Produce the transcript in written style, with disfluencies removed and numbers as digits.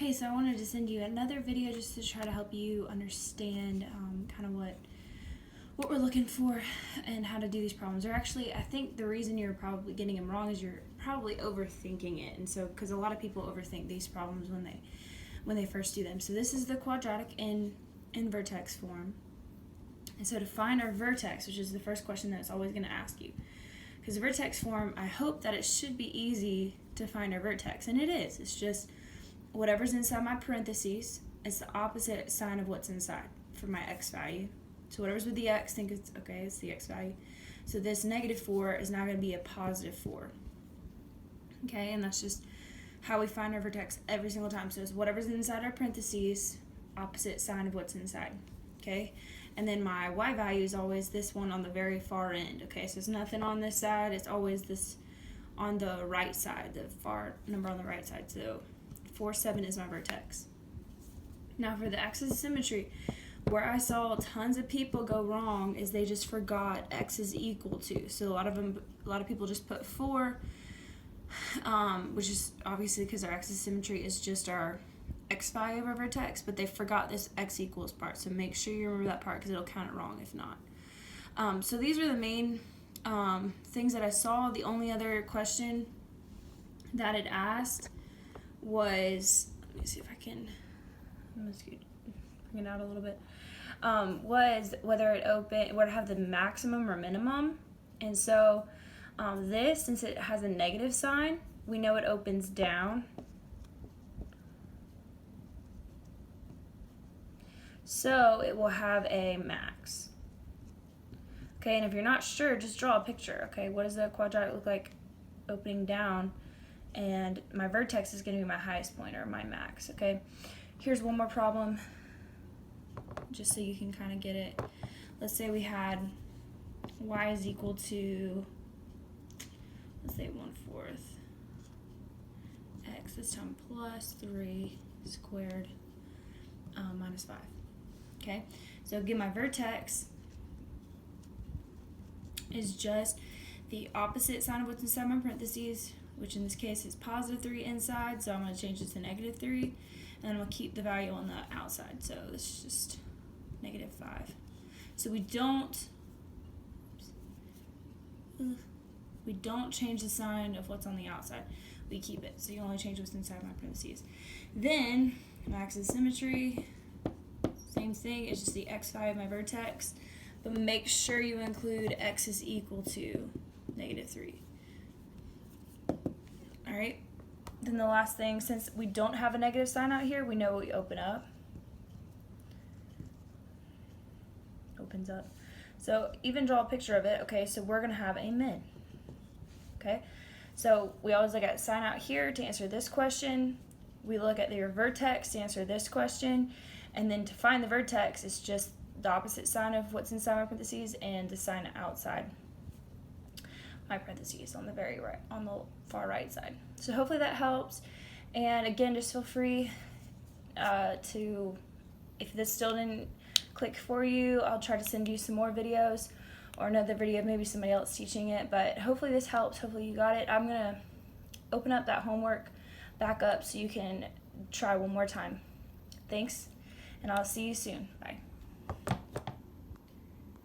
Hey, so I wanted to send you another video just to try to help you understand kind of what we're looking for and how to do these problems. Or actually, I think the reason you're probably getting them wrong is you're probably overthinking it. And so, because a lot of people overthink these problems when they first do them. So this is the quadratic in vertex form. And so to find our vertex, which is the first question that it's always going to ask you, because the vertex form, I hope that it should be easy to find our vertex, and it is. It's just whatever's inside my parentheses is the opposite sign of what's inside for my x value. So whatever's with the x, think it's okay, it's the x value. So this -4 is now going to be a +4. Okay, and that's just how we find our vertex every single time. So it's whatever's inside our parentheses, opposite sign of what's inside. Okay, and then my y value is always this one on the very far end. Okay, so it's nothing on this side, it's always this on the right side, the far number on the right side. So 4, 7 is my vertex. Now for the axis of symmetry, where I saw tons of people go wrong is they just forgot x is equal to. So a lot of people just put 4, which is obviously because our axis of symmetry is just our x value of our vertex, but they forgot this x equals part. So make sure you remember that part because it'll count it wrong if not. So these are the main things that I saw. The only other question that it asked was, let me see if I can, I'm going to bring it out a little bit, was whether it have the maximum or minimum. And so this, since it has a negative sign, we know it opens down. So it will have a max. Okay, and if you're not sure, just draw a picture. Okay, what does the quadratic look like opening down? And my vertex is going to be my highest point, or my max. Okay, here's one more problem just so you can kind of get it. Let's say we had y is equal to, let's say 1/4 x, this time plus 3 squared minus 5. Okay, so again, my vertex is just the opposite sign of what's inside my parentheses, which in this case is +3 inside, so I'm going to change it to -3, and then I'm going to keep the value on the outside, so this is just -5. So we don't change the sign of what's on the outside, we keep it, so you only change what's inside my parentheses. Then my axis of symmetry, same thing, it's just the x value of my vertex, but make sure you include x is equal to -3. Alright, then the last thing, since we don't have a negative sign out here, we know what we open up. Opens up. So even draw a picture of it. Okay, so we're going to have a min. Okay, so we always look at sign out here to answer this question. We look at your vertex to answer this question. And then to find the vertex, it's just the opposite sign of what's inside my parentheses and the sign outside my parentheses on the on the far right side. So hopefully that helps. And again, just feel free to, if this still didn't click for you, I'll try to send you some more videos or another video of maybe somebody else teaching it. But hopefully this helps. Hopefully you got it. I'm gonna open up that homework back up so you can try one more time. Thanks, and I'll see you soon. Bye.